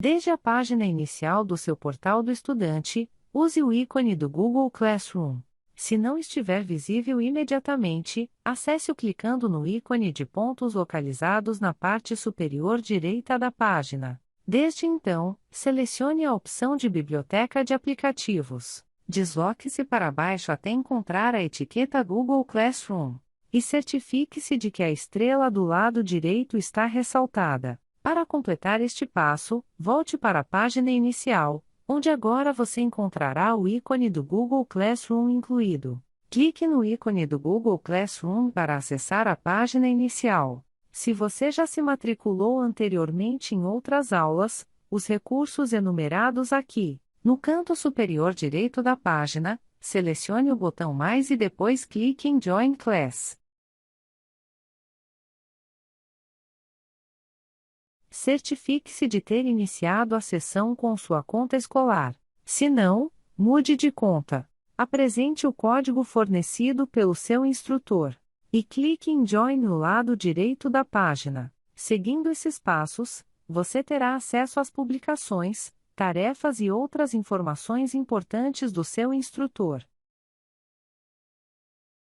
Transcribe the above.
Desde a página inicial do seu portal do estudante, use o ícone do Google Classroom. Se não estiver visível imediatamente, acesse-o clicando no ícone de pontos localizados na parte superior direita da página. Desde então, selecione a opção de Biblioteca de Aplicativos. Desloque-se para baixo até encontrar a etiqueta Google Classroom. E certifique-se de que a estrela do lado direito está ressaltada. Para completar este passo, volte para a página inicial, onde agora você encontrará o ícone do Google Classroom incluído. Clique no ícone do Google Classroom para acessar a página inicial. Se você já se matriculou anteriormente em outras aulas, os recursos enumerados aqui, no canto superior direito da página, selecione o botão Mais e depois clique em Join Class. Certifique-se de ter iniciado a sessão com sua conta escolar. Se não, mude de conta. Apresente o código fornecido pelo seu instrutor. E clique em Join no lado direito da página. Seguindo esses passos, você terá acesso às publicações, tarefas e outras informações importantes do seu instrutor.